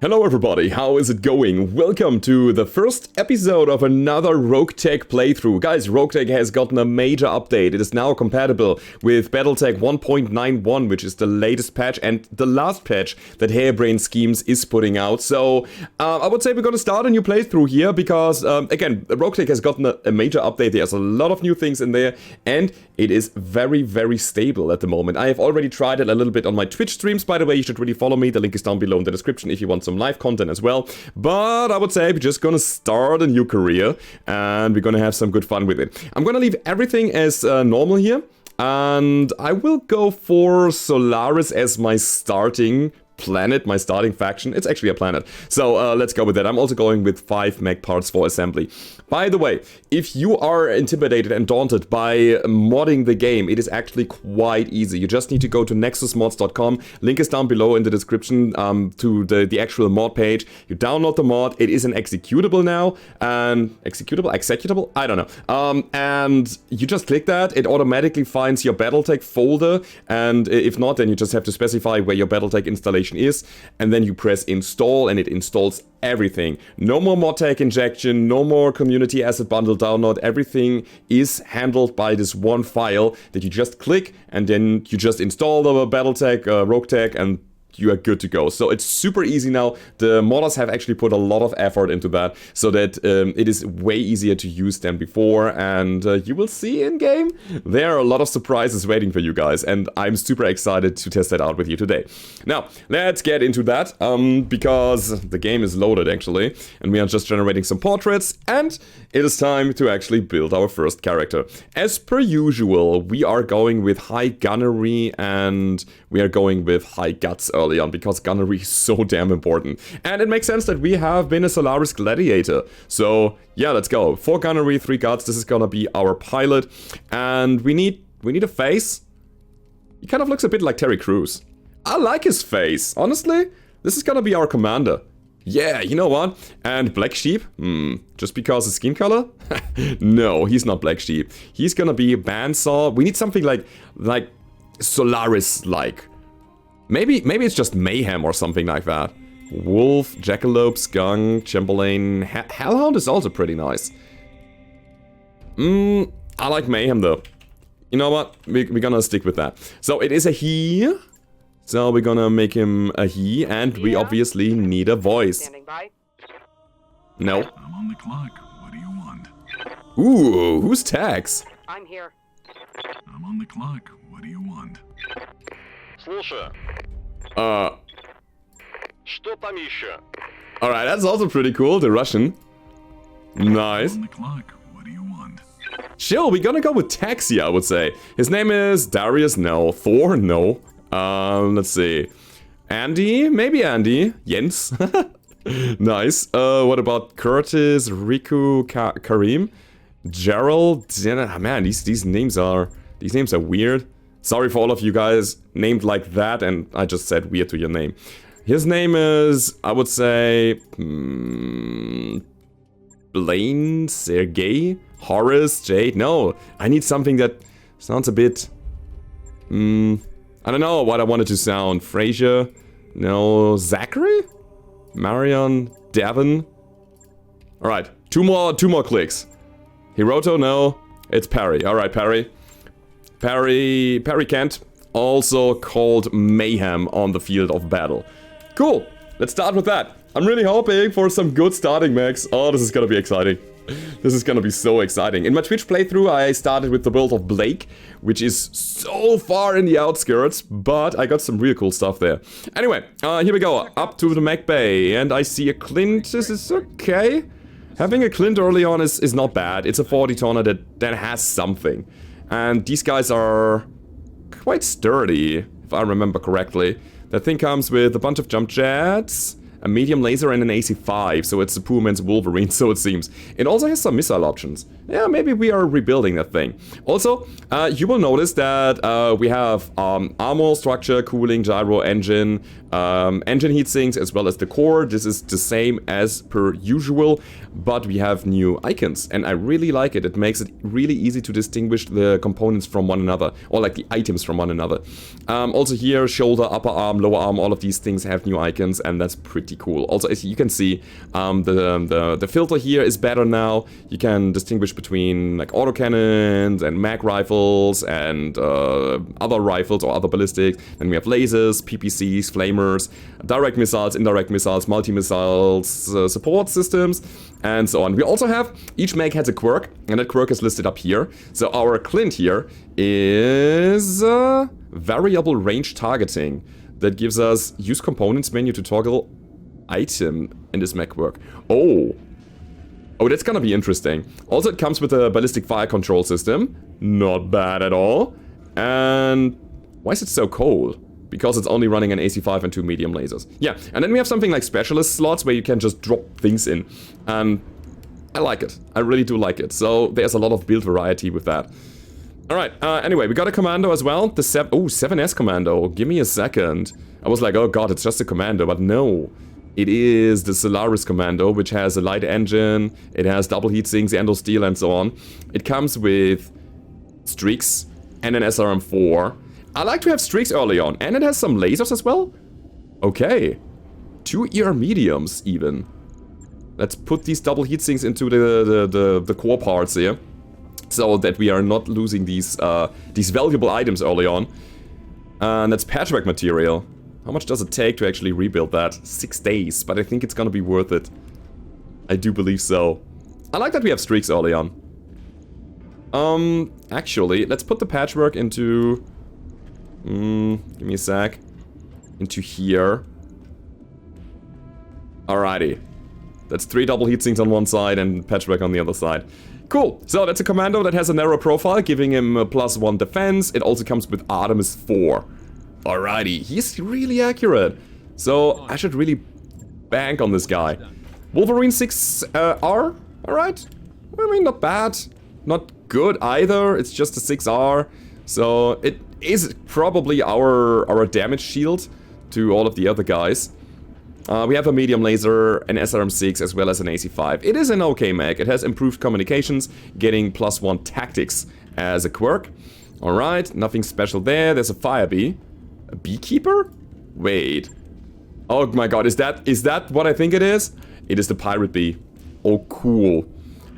Hello everybody, how is it going? Welcome to the first episode of another Roguetech playthrough. Guys, Roguetech has gotten a major update. It is now compatible with Battletech 1.91, which is the latest patch and the last patch that Harebrained Schemes is putting out. So, I would say we're gonna start a new playthrough here because, again, Roguetech has gotten a major update. There's a lot of new things in there and it is very, very stable at the moment. I have already tried it a little bit on my Twitch streams, by the way. You should really follow me. The link is down below in the description if you want some live content as well. But I would say we're just gonna start a new career and we're gonna have some good fun with it. I'm gonna leave everything as normal here, and I will go for Solaris as my starting planet, my starting faction. It's actually a planet. So let's go with that. I'm also going with 5 mech parts for assembly. By the way, if you are intimidated and daunted by modding the game, it is actually quite easy. You just need to go to nexusmods.com. Link is down below in the description to the actual mod page. You download the mod. It is an executable now. And executable? I don't know. And you just click that. It automatically finds your Battletech folder. And if not, then you just have to specify where your Battletech installation is, and then you press install and it installs everything. No more mod tag injection, no more community asset bundle download. Everything is handled by this one file that you just click, and then you just install the Battletech, Roguetech, and you are good to go. So it's super easy now. The modders have actually put a lot of effort into that so that it is way easier to use than before, and you will see in game there are a lot of surprises waiting for you guys, and I'm super excited to test that out with you today. Now let's get into that because the game is loaded actually, and we are just generating some portraits, and it is time to actually build our first character. As per usual, we are going with high gunnery and we are going with high guts early on because gunnery is so damn important. And it makes sense that we have been a Solaris gladiator. So yeah, let's go. 4 gunnery, 3 guts. This is gonna be our pilot. And we need a face. He kind of looks a bit like Terry Crews. I like his face. Honestly, this is gonna be our commander. Yeah, you know what? And Black Sheep? Just because of skin color? No, he's not Black Sheep. He's gonna be a bandsaw. We need something like Solaris-like. Maybe it's just Mayhem or something like that. Wolf, Jackalope, Skunk, Chamberlain. Hellhound is also pretty nice. I like Mayhem though. You know what? We're gonna stick with that. So it is a he. So we're gonna make him a he, and we obviously need a voice. Standing by. No. I'm on the clock. What do you want? Ooh, who's Tax? I'm here. I'm on the clock. What do you want? Слушаю. Что там еще? Alright, that's also pretty cool, the Russian. Nice. I'm on the clock. What do you want? Chill, we're gonna go with Taxi, I would say. His name is Darius, no. Thor, no. Let's see. Andy? Maybe Andy. Jens? Nice. What about Curtis, Riku, Karim? Gerald? Man, these names are weird. Sorry for all of you guys named like that, and I just said weird to your name. His name is, I would say, Blaine, Sergey, Horace, Jade. No, I need something that sounds a bit... I don't know what I wanted to sound. Frazier? No. Zachary? Marion? Devon? Alright, two more clicks. Hiroto? No. It's Perry. Alright, Perry. Perry Kent, also called Mayhem on the field of battle. Cool, let's start with that. I'm really hoping for some good starting mechs. Oh, this is gonna be exciting. This is gonna be so exciting. In my Twitch playthrough, I started with the build of Blake, which is so far in the outskirts, but I got some real cool stuff there. Anyway, here we go, up to the mech bay, and I see a Clint. This is okay. Having a Clint early on is not bad. It's a 40-tonner that has something. And these guys are quite sturdy, if I remember correctly. That thing comes with a bunch of jump jets, a medium laser, and an AC-5, so it's a poor man's Wolverine, so it seems. It also has some missile options. Yeah, maybe we are rebuilding that thing. Also, you will notice that we have armor, structure, cooling, gyro, engine, engine heatsinks as well as the core. This is the same as per usual, but we have new icons, and I really like it. It makes it really easy to distinguish the components from one another, or like the items from one another. Also here, shoulder, upper arm, lower arm, all of these things have new icons, and that's pretty cool. Also, as you can see, the filter here is better now. You can distinguish between like autocannons and Mech rifles and other rifles or other ballistics. Then we have lasers, PPCs, flamers, direct missiles, indirect missiles, multi-missiles, support systems, and so on. We also have, each Mech has a quirk, and that quirk is listed up here. So our Clint here is variable range targeting. That gives us use components menu to toggle item in this Mech quirk. Oh, that's gonna be interesting. Also, it comes with a ballistic fire control system. Not bad at all. And why is it so cold? Because it's only running an AC5 and 2 medium lasers. Yeah, and then we have something like specialist slots where you can just drop things in. And I like it. I really do like it. So there's a lot of build variety with that. Alright, anyway, we got a commando as well. The 7S commando. Give me a second. I was like, oh god, it's just a commando, but no. It is the Solaris commando, which has a light engine, it has double heat sinks, endo steel, and so on. It comes with streaks and an SRM4. I like to have streaks early on, and it has some lasers as well. Okay. 2 ER mediums, even. Let's put these double heat sinks into the core parts here, so that we are not losing these valuable items early on. And that's patchwork material. How much does it take to actually rebuild that? 6 days, but I think it's gonna be worth it. I do believe so. I like that we have streaks early on. Actually, let's put the patchwork into... give me a sec. Into here. Alrighty. That's 3 double heat sinks on one side and patchwork on the other side. Cool. So that's a commando that has a narrow profile, giving him a +1 defense. It also comes with Artemis 4. Alrighty. He's really accurate. So I should really bank on this guy. Wolverine 6R. Alright. I mean, not bad. Not good either. It's just a 6R. So it is probably our damage shield to all of the other guys. We have a medium laser, an SRM6, as well as an AC5. It is an okay mech. It has improved communications, getting +1 tactics as a quirk. Alright, nothing special there. There's a fire bee. A beekeeper? Wait. Oh my god, is that what I think it is? It is the pirate bee. Oh, cool.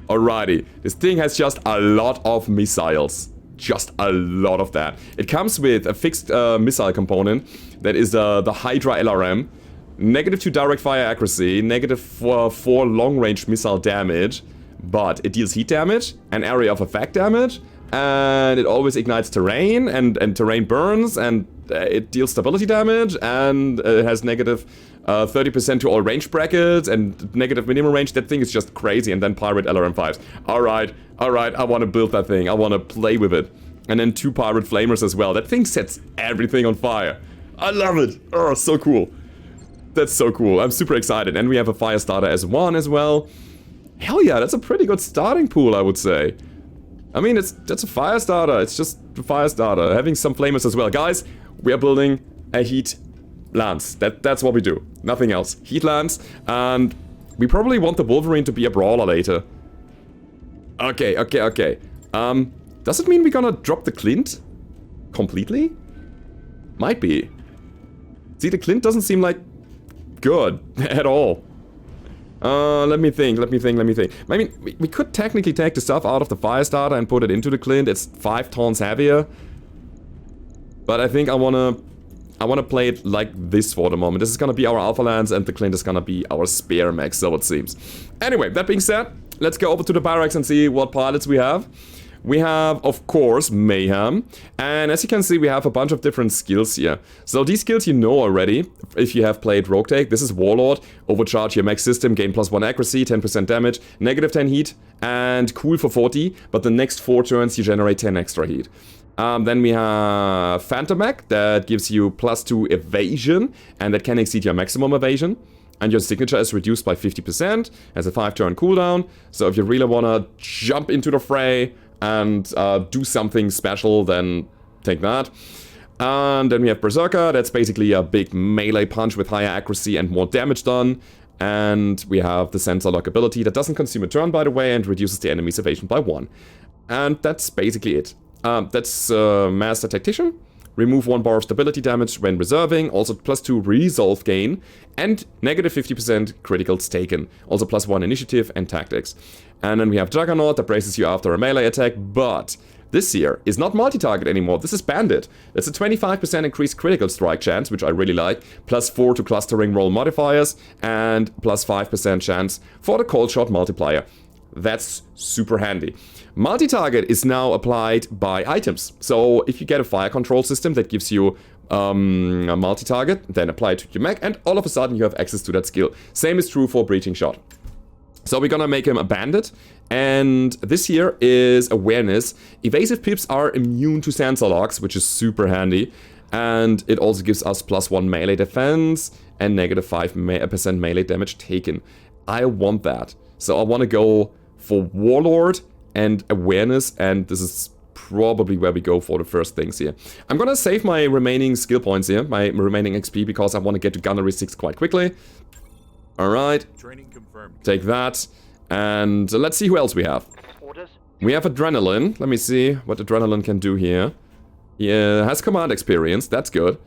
Alrighty. This thing has just a lot of missiles. Just a lot of that. It comes with a fixed missile component that is the Hydra LRM. -2 direct fire accuracy, -4 long-range missile damage, but it deals heat damage and area of effect damage, and it always ignites terrain, and terrain burns, and it deals stability damage, and it has -30% to all range brackets, and negative minimum range. That thing is just crazy. And then pirate LRM5s. Alright, I want to build that thing. I want to play with it. And then 2 pirate flamers as well. That thing sets everything on fire. I love it. Oh, so cool. That's so cool. I'm super excited. And we have a fire starter as one as well. Hell yeah, that's a pretty good starting pool, I would say. I mean, that's a fire starter. It's just a fire starter. Having some flamers as well. Guys, we are building a heat lance. That's what we do. Nothing else. Heat lance. And we probably want the Wolverine to be a brawler later. Okay. Does it mean we're gonna drop the Clint? Completely? Might be. See, the Clint doesn't seem like good at all. Let me think. I mean, we could technically take the stuff out of the fire starter and put it into the Clint. It's 5 tons heavier. But I think I wanna play it like this for the moment. This is gonna be our Alpha Lance, and the Clint is gonna be our spare mech, so it seems. Anyway, that being said, let's go over to the barracks and see what pilots we have. We have, of course, Mayhem, and as you can see, we have a bunch of different skills here. So these skills you know already, if you have played Roguetech. This is Warlord, overcharge your mech system, gain +1 accuracy, 10% damage, -10 heat, and cool for 40, but the next 4 turns you generate 10 extra heat. Then we have Phantom Mech, that gives you +2 evasion, and that can exceed your maximum evasion. And your signature is reduced by 50%, has a 5-turn cooldown, so if you really wanna jump into the fray and do something special, then take that. And then we have Berserker, that's basically a big melee punch with higher accuracy and more damage done. And we have the sensor lock ability that doesn't consume a turn, by the way, and reduces the enemy's evasion by 1. And that's basically it. That's Master Tactician. Remove 1 bar of stability damage when reserving, also +2 resolve gain, and negative 50% criticals taken. Also +1 initiative and tactics. And then we have Juggernaut that braces you after a melee attack, but this here is not multi-target anymore, this is Bandit. That's a 25% increased critical strike chance, which I really like, +4 to clustering roll modifiers, and +5% chance for the cold shot multiplier. That's super handy. Multi-target is now applied by items. So if you get a fire control system that gives you a multi-target, then apply it to your mech, and all of a sudden you have access to that skill. Same is true for Breaching Shot. So we're gonna make him a bandit, and this here is awareness. Evasive pips are immune to sensor locks, which is super handy, and it also gives us +1 melee defense and negative 5% melee damage taken. I want that. So I want to go for Warlord and awareness, and this is probably where we go for the first things here. I'm gonna save my remaining skill points here, my remaining XP, because I want to get to Gunnery 6 quite quickly. Alright, take that, and let's see who else we have. We have Adrenaline. Let me see what Adrenaline can do here. He has command experience, that's good.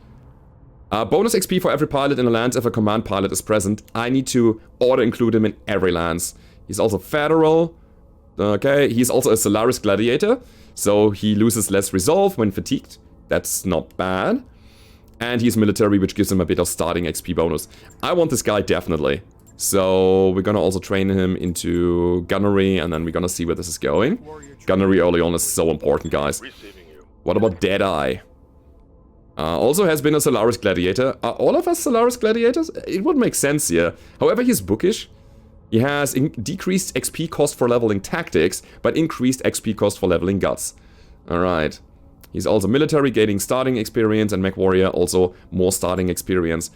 Bonus XP for every pilot in a lance if a command pilot is present. I need to auto-include him in every lance. He's also Federal. Okay, he's also a Solaris Gladiator, so he loses less resolve when fatigued. That's not bad. And he's military, which gives him a bit of starting XP bonus. I want this guy definitely. So we're gonna also train him into Gunnery, and then we're gonna see where this is going. Gunnery early on is so important, guys. What about Deadeye? Also has been a Solaris Gladiator. Are all of us Solaris Gladiators? It would make sense here. However, he's bookish. He has decreased XP cost for leveling tactics, but increased XP cost for leveling guts. Alright. He's also military, gaining starting experience, and Mech Warrior also more starting experience.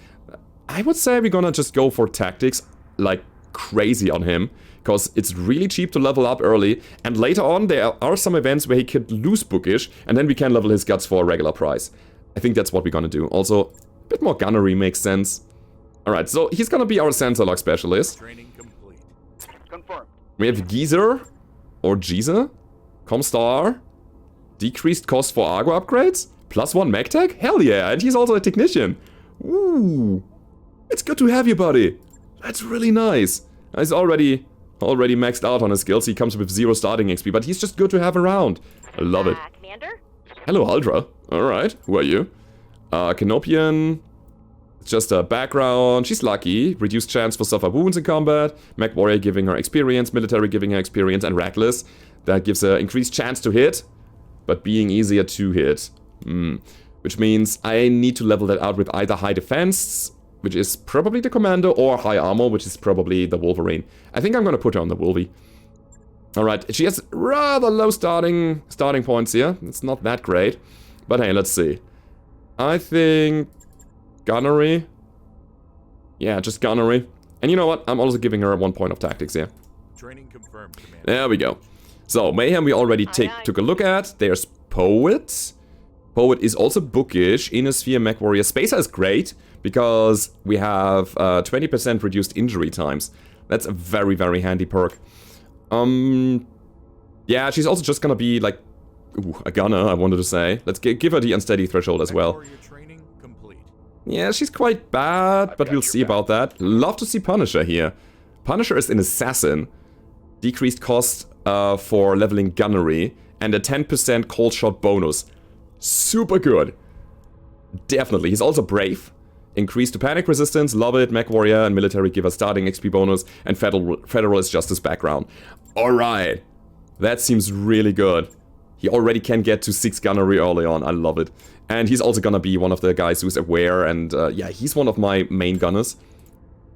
I would say we're gonna just go for tactics like crazy on him, because it's really cheap to level up early, and later on there are some events where he could lose bookish, and then we can level his guts for a regular price. I think that's what we're gonna do. Also, a bit more gunnery makes sense. Alright, so he's gonna be our sensor lock specialist. Confirmed. We have Geezer, or Geezer, Comstar, decreased cost for Argo upgrades, +1 mech tech? Hell yeah, and he's also a technician. Ooh, it's good to have you, buddy. That's really nice. He's already maxed out on his skills. He comes with 0 starting XP, but he's just good to have around. I love it. Commander? Hello, Ultra. Alright, who are you? Canopian. It's just a background. She's lucky. Reduced chance for suffer wounds in combat. Mech Warrior giving her experience. Military giving her experience. And Reckless. That gives her increased chance to hit, but being easier to hit. Which means I need to level that out with either high defense, which is probably the Commando, or high armor, which is probably the Wolverine. I think I'm gonna put her on the Wolvie. Alright, she has rather low starting points here. It's not that great. But hey, let's see. I think Gunnery. Yeah, just Gunnery. And you know what? I'm also giving her 1 point of tactics here. Training confirmed, Commander. There we go. So, Mayhem we already took a look at. There's Poet. Poet is also bookish. Innosphere, Mech Warrior. Spacer is great, because we have 20% reduced injury times. That's a very, very handy perk. Yeah, she's also just gonna be like... Ooh, a gunner, I wanted to say. Let's give her the unsteady threshold as well. Yeah, she's quite bad, but we'll see about that. Love to see Punisher here. Punisher is an assassin. Decreased cost for leveling gunnery, and a 10% cold shot bonus. Super good. Definitely. He's also brave. Increased to panic resistance, love it. Mech Warrior and military give us starting XP bonus, and Federal is just his background. Alright. That seems really good. He already can get to 6 gunnery early on, I love it. And he's also gonna be one of the guys who's aware, and yeah, he's one of my main gunners.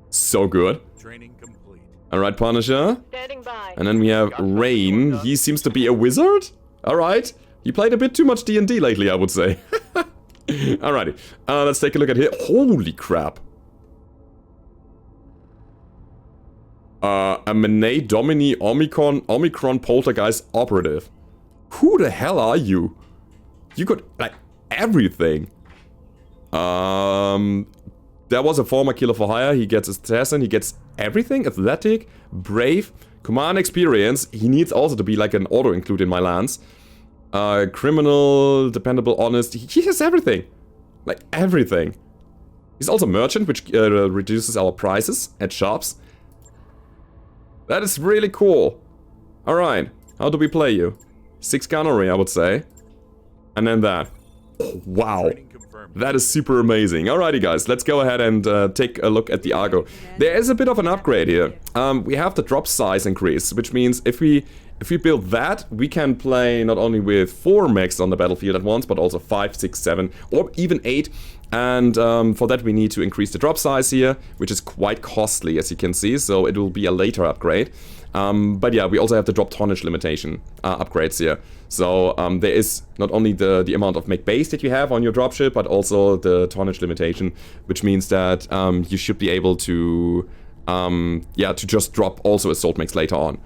So good. Training complete. Alright, Punisher. Standing by. And then we have Rain. He seems to be a wizard. Alright. He played a bit too much D&D lately, I would say. Alrighty. Let's take a look at here. Holy crap. A Mene Domini Omicron Poltergeist Operative. Who the hell are you? You could, like, everything. There was a former killer for hire. He gets assassin. He gets everything. Athletic, brave, command experience. He needs also to be like an auto include in my lance. Criminal, dependable, honest. He has everything. Like everything. He's also merchant, which reduces our prices at shops. That is really cool. Alright, how do we play you? 6 gunnery, I would say. And then that. Oh, wow. That is super amazing. Alrighty guys, let's go ahead and take a look at the Argo. There is a bit of an upgrade here. We have the drop size increase, which means if we build that, we can play not only with 4 mechs on the battlefield at once, but also 5, 6, 7, or even 8. And for that we need to increase the drop size here, which is quite costly as you can see, so it will be a later upgrade. But yeah, we also have the drop tonnage limitation upgrades here. So there is not only the amount of mech base that you have on your dropship, but also the tonnage limitation, which means that you should be able to, yeah, to just drop also assault mechs later on.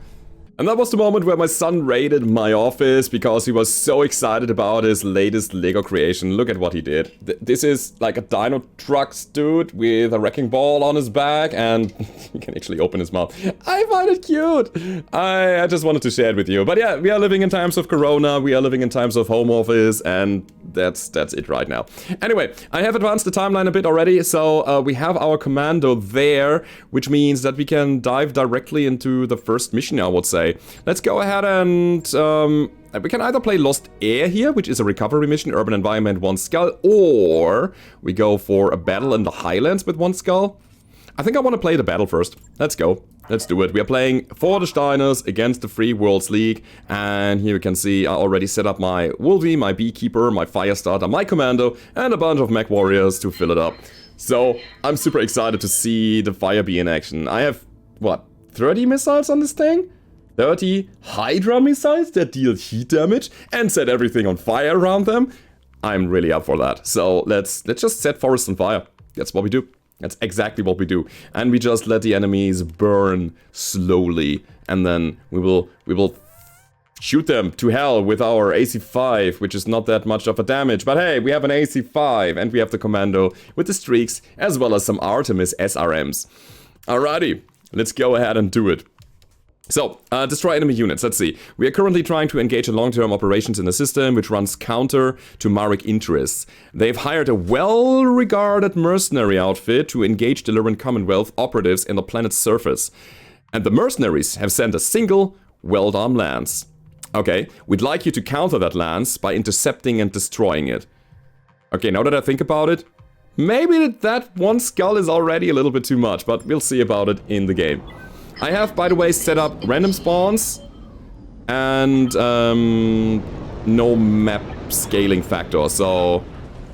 And that was the moment where my son raided my office because he was so excited about his latest Lego creation. Look at what he did. This is like a dino trucks dude with a wrecking ball on his back, and he can actually open his mouth. I find it cute. I just wanted to share it with you. But yeah, we are living in times of Corona, we are living in times of home office, and that's it right now. Anyway, I have advanced the timeline a bit already, so we have our commando there, which means that we can dive directly into the first mission, I would say. Let's go ahead and we can either play Lost Air here, which is a recovery mission, urban environment, 1 skull, or we go for a battle in the highlands with 1 skull. I think I want to play the battle first. Let's go. Let's do it. We are playing for the Steiners against the Free Worlds League, and here you can see I already set up my Wolvie, my Beekeeper, my Firestarter, my Commando, and a bunch of Mech Warriors to fill it up. So I'm super excited to see the Fire Bee in action. I have, what, 30 missiles on this thing? 30 Hydra missiles that deal heat damage and set everything on fire around them. I'm really up for that. So let's just set forests on fire. That's what we do. That's exactly what we do. And we just let the enemies burn slowly, and then we will shoot them to hell with our AC5, which is not that much of a damage. But hey, we have an AC5 and we have the Commando with the streaks, as well as some Artemis SRMs. Alrighty, let's go ahead and do it. So, destroy enemy units, let's see. We are currently trying to engage in long-term operations in a system which runs counter to Maric interests. They've hired a well-regarded mercenary outfit to engage Deliverant Commonwealth operatives in the planet's surface. And the mercenaries have sent a single, well-armed lance. Okay, we'd like you to counter that lance by intercepting and destroying it. Okay, now that I think about it, maybe that 1 skull is already a little bit too much, but we'll see about it in the game. I have, by the way, set up random spawns and no map scaling factor. So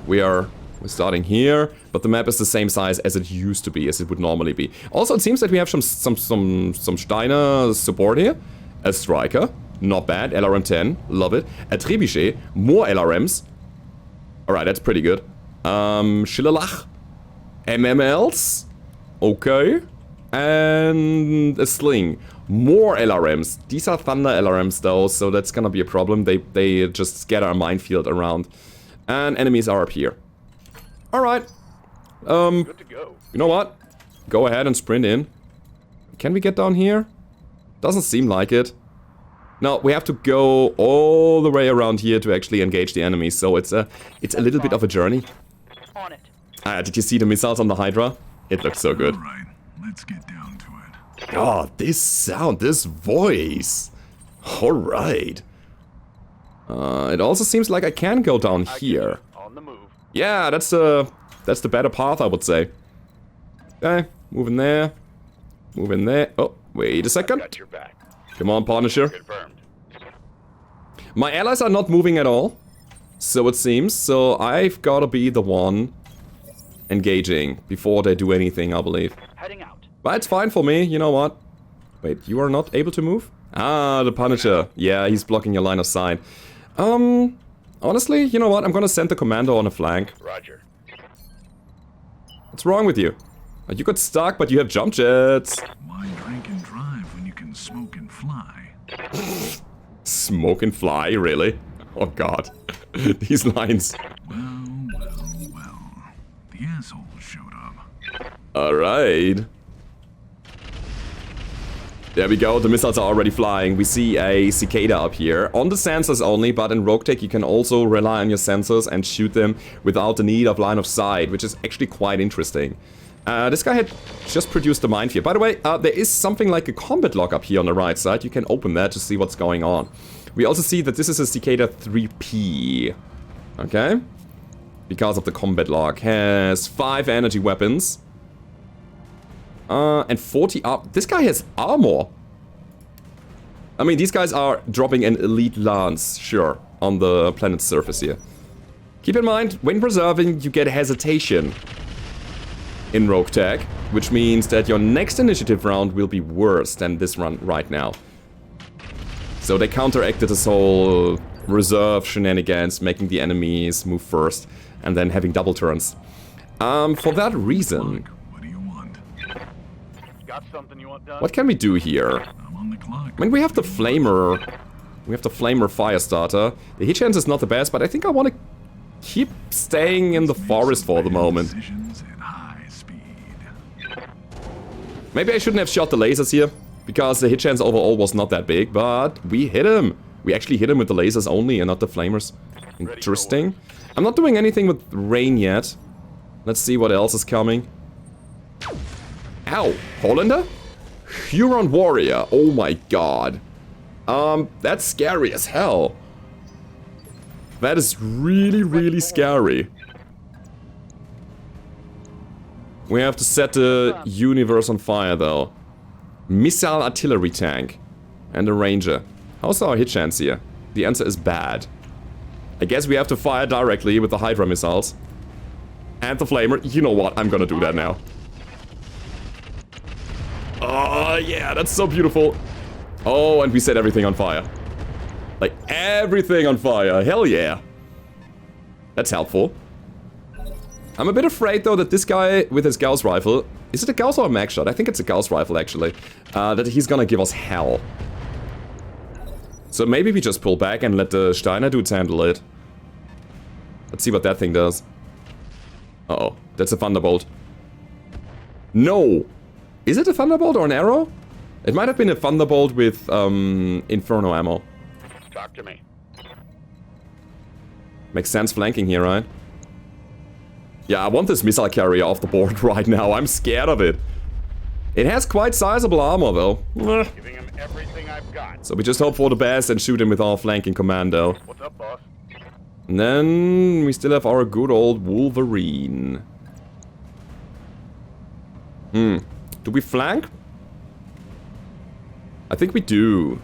we're starting here, but the map is the same size as it used to be, as it would normally be. Also, it seems that we have some Steiner support here. A Striker, not bad. LRM 10, love it. A Trebuchet, more LRMs. Alright, that's pretty good. Schillerlach, MMLs, okay. And a Sling. More LRMs. These are Thunder LRMs though, so that's gonna be a problem. They just scatter a minefield around. And enemies are up here. Alright. Good to go. You know what? Go ahead and sprint in. Can we get down here? Doesn't seem like it. No, we have to go all the way around here to actually engage the enemies, so it's a little bit of a journey. On it. Did you see the missiles on the Hydra? It looks so good. All right, let's get down to it. Oh, this sound, this voice. Alright. It also seems like I can go down here. On the move. Yeah, that's the better path, I would say. Okay, move in there. Move in there. Oh, wait a second. Got your back. Come on, Punisher. Confirmed. My allies are not moving at all, so it seems. So I've got to be the one engaging before they do anything, I believe. Heading out. But it's fine for me, you know what? Wait, you are not able to move? Ah, the Punisher. Yeah, he's blocking your line of sight. Honestly, you know what? I'm gonna send the Commando on a flank. Roger. What's wrong with you? You got stuck, but you have jump jets. Why drink and drive when you can smoke and fly? Smoke and fly, really? Oh god. These lines. Well, Alright. There we go, the missiles are already flying. We see a cicada up here. On the sensors only, but in Roguetech you can also rely on your sensors and shoot them without the need of line of sight, which is actually quite interesting. This guy had just produced a minefield. By the way, there is something like a combat log up here on the right side. You can open that to see what's going on. We also see that this is a Cicada 3P. Okay? Because of the combat log. Has 5 energy weapons. And 40 up. This guy has armor. I mean, these guys are dropping an elite lance, sure, on the planet's surface here. Keep in mind, when preserving, you get hesitation in Roguetech, which means that your next initiative round will be worse than this run right now. So they counteracted this whole reserve shenanigans, making the enemies move first, and then having double turns. For that reason... What do you want? Got something you want done? What can we do here? I'm on the clock. I mean, we have the Flamer... We have the Flamer Firestarter. The hit chance is not the best, but I think I want to keep staying in the forest for the moment. Decisions at high speed. Maybe I shouldn't have shot the lasers here, because the hit chance overall was not that big, but we hit him. We actually hit him with the lasers only and not the flamers. Interesting. I'm not doing anything with rain yet. Let's see what else is coming. Ow! Hollander? Huron Warrior. Oh my god. That's scary as hell. That is really, really scary. We have to set the universe on fire, though. Missile artillery tank. And a ranger. How's our hit chance here? The answer is bad. I guess we have to fire directly with the Hydra missiles. And the flamer. You know what? I'm gonna do that now. Oh, yeah, that's so beautiful. Oh, and we set everything on fire. Like, everything on fire. Hell yeah. That's helpful. I'm a bit afraid, though, that this guy with his Gauss rifle... Is it a Gauss or a Mech shot? I think it's a Gauss rifle, actually. That he's gonna give us hell. So maybe we just pull back and let the Steiner dudes handle it. Let's see what that thing does. Uh-oh. That's a Thunderbolt. No! Is it a Thunderbolt or an arrow? It might have been a Thunderbolt with, Inferno ammo. Talk to me. Makes sense flanking here, right? Yeah, I want this missile carrier off the board right now. I'm scared of it. It has quite sizable armor, though. Giving him everything I've got. So we just hope for the best and shoot him with our flanking commando. What's up, boss? And then we still have our good old Wolverine. Do we flank? I think we do.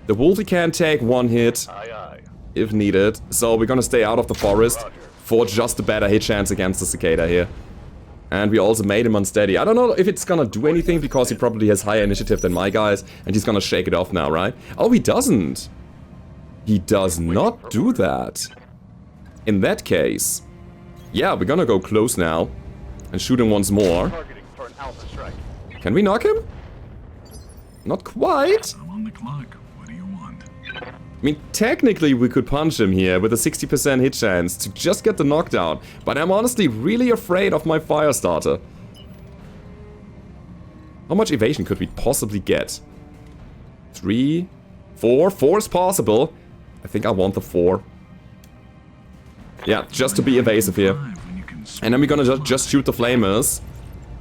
The Wolfie can take one hit Aye, aye. if needed. So we're gonna stay out of the forest Roger. for just a better hit chance against the Cicada here. And we also made him unsteady. I don't know if it's gonna do anything because he probably has higher initiative than my guys. And he's gonna shake it off now, right? Oh, he doesn't. He does not do that. In that case, yeah, we're gonna go close now and shoot him once more. Targeting for an alpha strike. Can we knock him? Not quite. I'm on the clock. What do you want? I mean, technically we could punch him here with a 60% hit chance to just get the knockdown, but I'm honestly really afraid of my Firestarter. How much evasion could we possibly get? 3, 4, 4 is possible. I think I want the 4. Yeah, just to be evasive here. And then we're gonna just shoot the flamers.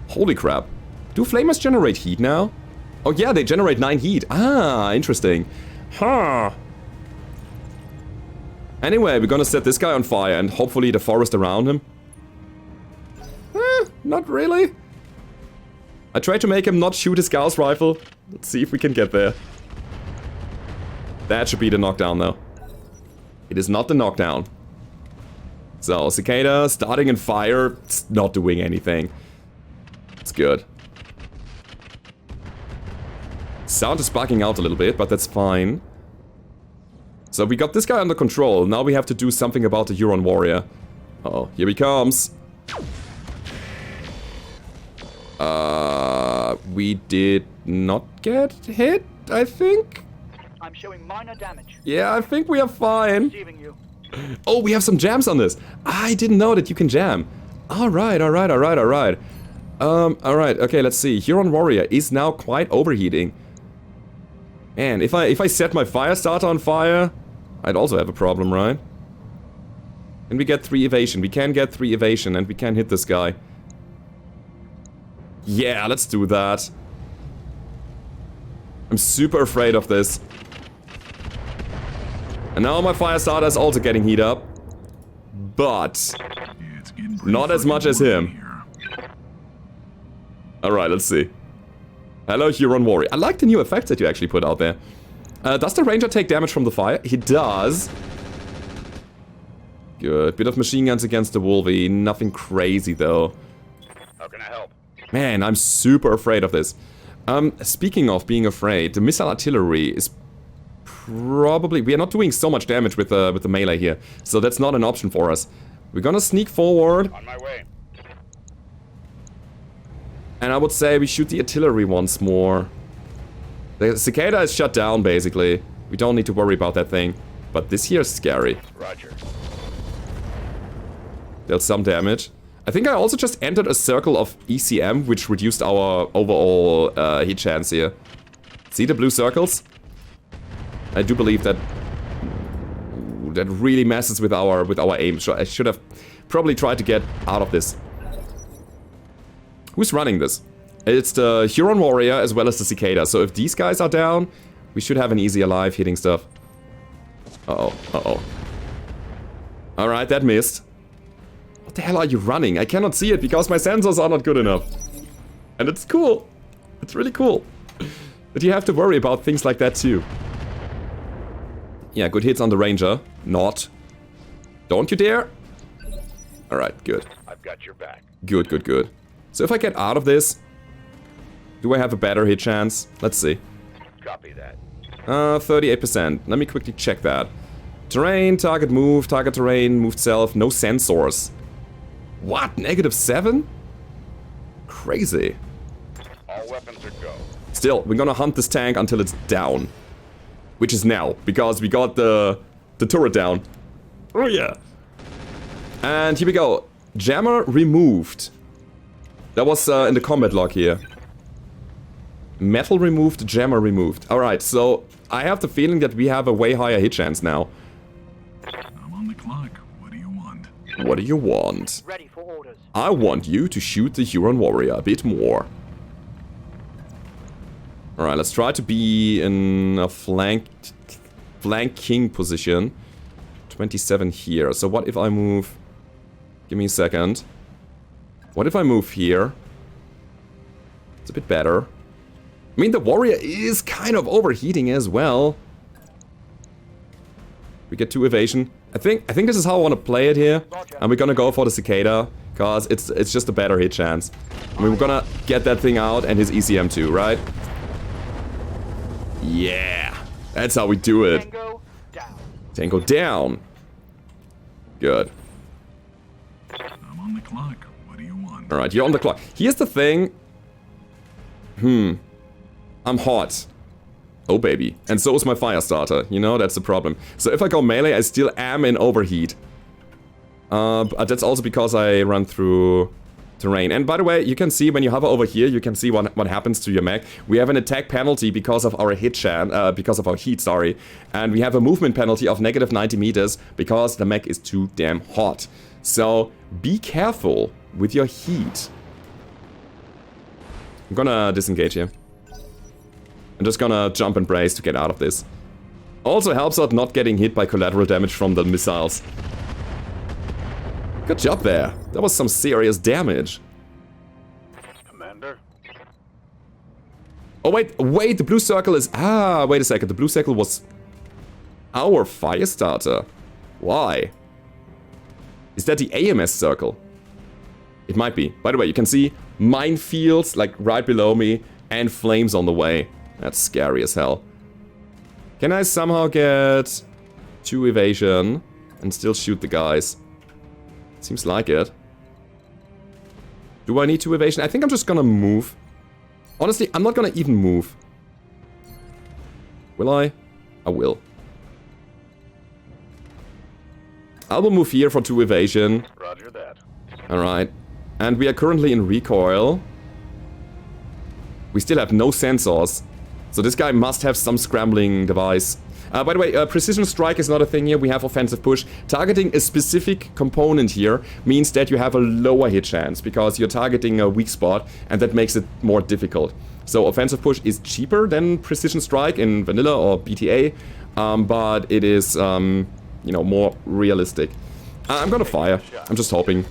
Holy crap. Do flamers generate heat now? Oh yeah, they generate 9 heat. Ah, interesting. Huh. Anyway, we're gonna set this guy on fire and hopefully the forest around him. Not really. I tried to make him not shoot his Gauss rifle. Let's see if we can get there. That should be the knockdown though. It is not the knockdown. So, Cicada starting in fire, it's not doing anything. It's good. Sound is bugging out a little bit, but that's fine. So we got this guy under control. Now we have to do something about the Huron Warrior. Uh-oh, here he comes. We did not get hit, I think? I'm showing minor damage. Yeah, I think we are fine. Receiving you. Oh, we have some jams on this. I didn't know that you can jam. Alright, alright, alright, alright. Alright, okay, let's see. Huron Warrior is now quite overheating. And if I set my fire starter on fire, I'd also have a problem, right? And we get 3 evasion. We can get 3 evasion and we can hit this guy. Yeah, let's do that. I'm super afraid of this. And now my fire starter is also getting heat up. But not as much as him. Alright, let's see. Hello, Huron Warrior. I like the new effects that you actually put out there. Does the ranger take damage from the fire? He does. Good. Bit of machine guns against the Wolvie. Nothing crazy, though. How can I help? Man, I'm super afraid of this. Speaking of being afraid, the missile artillery is probably... We are not doing so much damage with the melee here, so that's not an option for us. We're gonna sneak forward. On my way. And I would say we shoot the artillery once more. The cicada is shut down, basically. We don't need to worry about that thing. But this here is scary. Roger. Dealt some damage. I think I also just entered a circle of ECM, which reduced our overall hit chance here. See the blue circles? I do believe that that really messes with our aim. I should have probably tried to get out of this. Who's running this? It's the Huron Warrior as well as the Cicada. So if these guys are down, we should have an easier life hitting stuff. Uh-oh, uh-oh. Alright, that missed. What the hell are you running? I cannot see it because my sensors are not good enough. And it's cool. It's really cool. But you have to worry about things like that too. Yeah, good hits on the Ranger. Not. Don't you dare. Alright, good. I've got your back. Good, good, good. So if I get out of this, do I have a better hit chance? Let's see. Copy that. 38%. Let me quickly check that. Terrain, target move, target terrain, moved self, no sensors. What? -7? Crazy. All weapons are go. Still, we're gonna hunt this tank until it's down. Which is now, because we got the turret down. Oh yeah. And here we go. Jammer removed. That was in the combat log here. Metal removed, jammer removed. Alright, so I have the feeling that we have a way higher hit chance now. I'm on the clock. What do you want? What do you want? Ready for orders. I want you to shoot the Huron Warrior a bit more. Alright, let's try to be in a flanking position. 27 here. So what if I move... Give me a second. What if I move here? It's a bit better. I mean, the warrior is kind of overheating as well. We get 2 evasion. I think this is how I want to play it here. And we're gonna go for the Cicada, because it's just a better hit chance. I mean, we're gonna get that thing out and his ECM too, right? Yeah, that's how we do it. Tango down. Tango down. Good. I'm on the clock. What do you want? Alright, you're on the clock. Here's the thing. I'm hot. Oh, baby. And so is my fire starter. You know, that's the problem. So if I go melee, I still am in overheat. But that's also because I run through terrain. And by the way, you can see when you hover over here, you can see what happens to your mech. We have an attack penalty because of our hit chance, because of our heat, sorry. And we have a movement penalty of -90 meters because the mech is too damn hot. So be careful with your heat. I'm gonna disengage here. I'm just gonna jump and brace to get out of this. Also helps out not getting hit by collateral damage from the missiles. Good job there. That was some serious damage. Commander. Oh wait, the blue circle is... Ah, wait a second. The blue circle was our fire starter. Why? Is that the AMS circle? It might be. By the way, you can see minefields like right below me and flames on the way. That's scary as hell. Can I somehow get 2 evasion and still shoot the guys? Seems like it. Do I need 2 evasion? I think I'm just gonna move. Honestly, I'm not gonna even move. Will I? I will. I will move here for 2 evasion. Roger that. Alright. And we are currently in recoil. We still have no sensors. So this guy must have some scrambling device. By the way, precision strike is not a thing here. We have offensive push. Targeting a specific component here means that you have a lower hit chance because you're targeting a weak spot, and that makes it more difficult. So offensive push is cheaper than precision strike in vanilla or BTA, but it is, you know, more realistic. I'm gonna fire. I'm just hoping.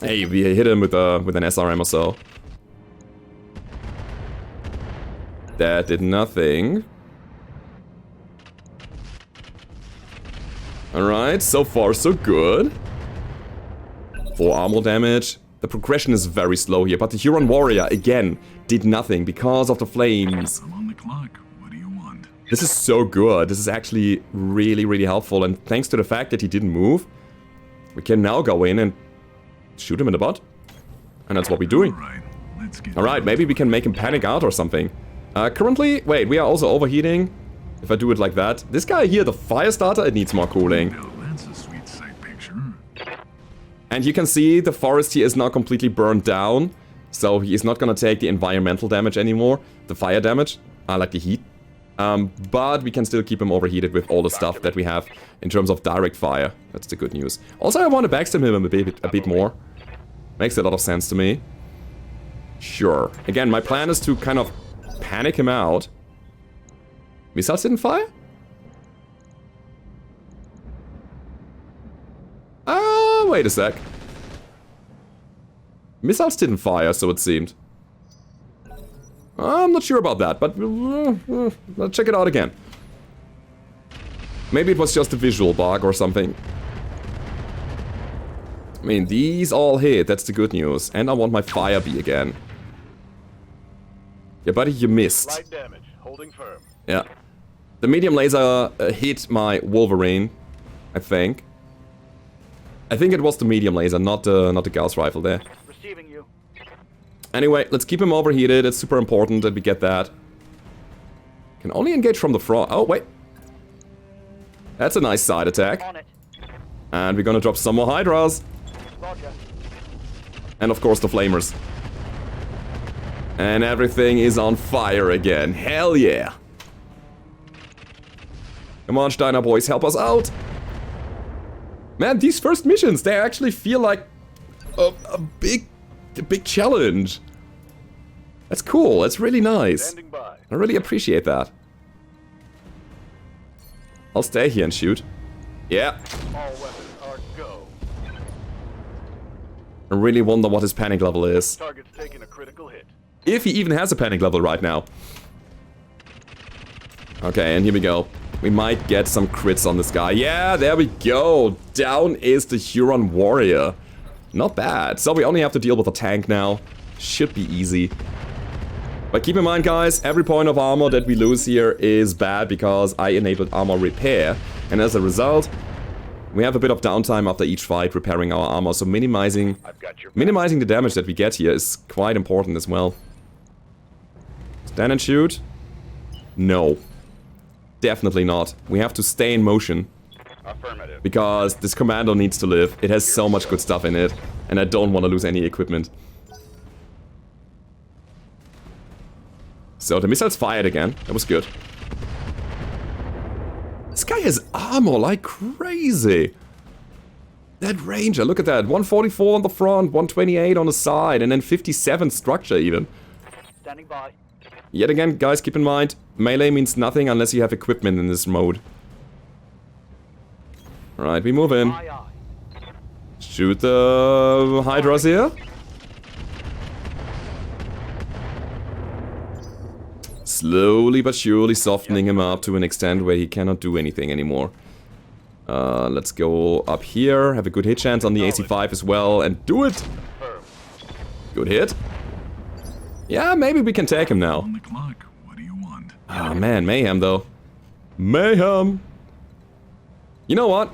Hey, we hit him with an SRM or so. That did nothing. Alright, so far so good. 4 armor damage. The progression is very slow here, but the Huron Warrior, again, did nothing because of the flames. I'm on the clock. What do you want? This is so good. This is actually really, really helpful, and thanks to the fact that he didn't move, we can now go in and shoot him in the butt. And that's what we're doing. Alright, let's get Alright, maybe we can make him panic out or something. Currently, wait, we are also overheating. If I do it like that. This guy here, the fire starter, it needs more cooling. Now that's a sweet sight picture. And you can see the forest here is now completely burned down. So he is not gonna take the environmental damage anymore. The fire damage, like the heat. But we can still keep him overheated with all the stuff that we have in terms of direct fire. That's the good news. Also, I want to backstab him a bit more. Makes a lot of sense to me. Sure. Again, my plan is to kind of panic him out. Missiles didn't fire? Wait a sec. Missiles didn't fire, so it seemed. I'm not sure about that, but let's check it out again. Maybe it was just a visual bug or something. I mean, these all hit, that's the good news. And I want my fire bee again. Yeah, buddy, you missed. Light damage. Holding firm. Yeah. The medium laser hit my Wolverine, I think. I think it was the medium laser, not the Gauss rifle there. Receiving you. Anyway, let's keep him overheated. It's super important that we get that. Can only engage from the front. Oh, wait. That's a nice side attack. On it. And we're gonna drop some more Hydras. Roger. And of course the Flamers. And everything is on fire again. Hell yeah. Come on, Steiner boys, help us out! Man, these first missions, they actually feel like a big challenge. That's cool, that's really nice. Standing by. I really appreciate that. I'll stay here and shoot. Yeah. All weapons are go. I really wonder what his panic level is. Target's taking a critical hit. If he even has a panic level right now. Okay, and here we go. We might get some crits on this guy. Yeah, there we go. Down is the Huron Warrior. Not bad. So we only have to deal with a tank now. Should be easy. But keep in mind, guys, every point of armor that we lose here is bad because I enabled armor repair. And as a result, we have a bit of downtime after each fight repairing our armor. So minimizing the damage that we get here is quite important as well. Stand and shoot? No. Definitely not. We have to stay in motion. Affirmative. Because this commando needs to live. It has so much good stuff in it. And I don't want to lose any equipment. So the missiles fired again. That was good. This guy has armor like crazy. That ranger, look at that. 144 on the front, 128 on the side, and then 57 structure even. Standing by. Yet again, guys, keep in mind, melee means nothing unless you have equipment in this mode. Alright, we move in. Aye, aye. Shoot the Hydras here. Slowly but surely softening him up to an extent where he cannot do anything anymore. Let's go up here, have a good hit chance on the AC5 as well, and do it! Good hit. Yeah, maybe we can take him now. On the clock. What do you want? Oh man, mayhem though. Mayhem! You know what?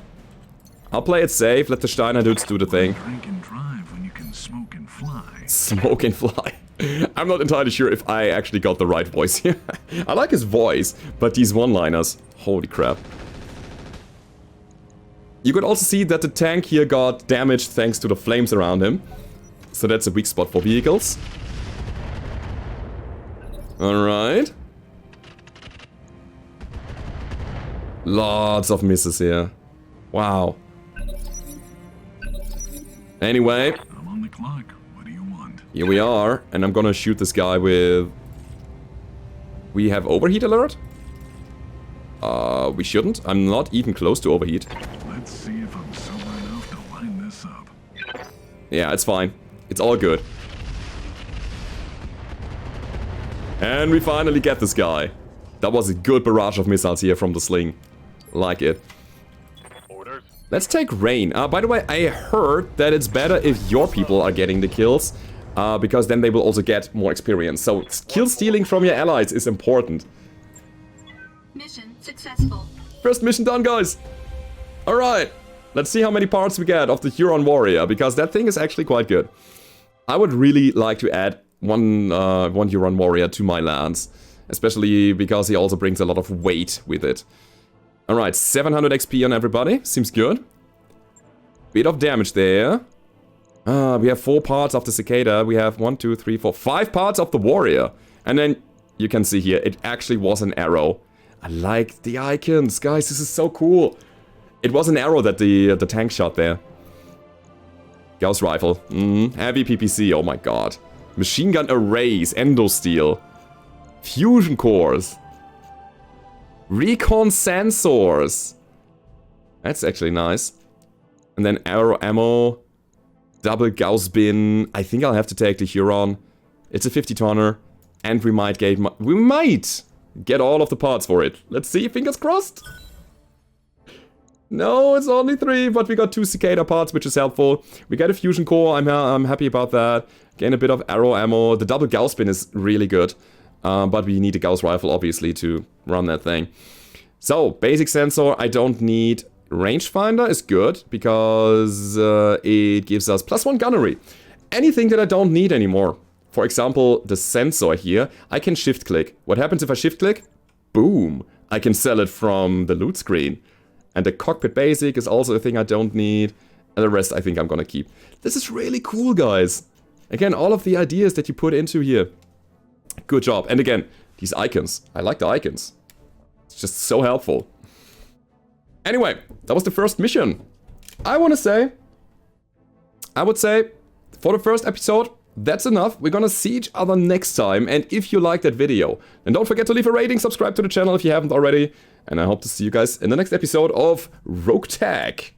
I'll play it safe, let the Steiner dudes do the thing. Drink and drive when you can smoke and fly. Smoke and fly. I'm not entirely sure if I actually got the right voice here. I like his voice, but these one-liners, holy crap. You could also see that the tank here got damaged thanks to the flames around him. So that's a weak spot for vehicles. Alright. Lots of misses here. Wow. Anyway. I'm on the clock. What do you want? Here we are. And I'm gonna shoot this guy with... We have overheat alert? We shouldn't. I'm not even close to overheat. Let's see if I'm sober enough to line this up. Yeah, it's fine. It's all good. And we finally get this guy. That was a good barrage of missiles here from the sling. Like it. Orders. Let's take rain. By the way, I heard that it's better if your people are getting the kills. Because then they will also get more experience. So kill stealing from your allies is important. Mission successful. First mission done, guys. Alright. Let's see how many parts we get of the Huron Warrior. Because that thing is actually quite good. I would really like to add one Huron Warrior to my lands. Especially because he also brings a lot of weight with it. Alright, 700 XP on everybody. Seems good. Bit of damage there. We have 4 parts of the Cicada. We have 1, 2, 3, 4, 5 parts of the Warrior. And then you can see here, it actually was an arrow. I like the icons. Guys, this is so cool. It was an arrow that the tank shot there. Gauss rifle. Heavy PPC, oh my god. Machine gun arrays, endosteel. Fusion cores. Recon sensors. That's actually nice. And then arrow ammo. Double Gauss bin. I think I'll have to take the Huron. It's a 50-tonner. And we might get all of the parts for it. Let's see, fingers crossed. No, it's only 3, but we got 2 Cicada parts, which is helpful. We get a fusion core, I'm happy about that. Gain a bit of arrow ammo. The double Gauss bin is really good. But we need a Gauss rifle, obviously, to run that thing. So, basic sensor, I don't need. Rangefinder is good, because it gives us +1 gunnery. Anything that I don't need anymore. For example, the sensor here, I can shift click. What happens if I shift click? Boom! I can sell it from the loot screen. And the cockpit basic is also a thing I don't need. And the rest I think I'm gonna keep. This is really cool, guys. Again, all of the ideas that you put into here. Good job. And again, these icons. I like the icons. It's just so helpful. Anyway, that was the first mission. I would say, for the first episode, that's enough. We're gonna see each other next time. And if you liked that video, then don't forget to leave a rating, subscribe to the channel if you haven't already. And I hope to see you guys in the next episode of Roguetech.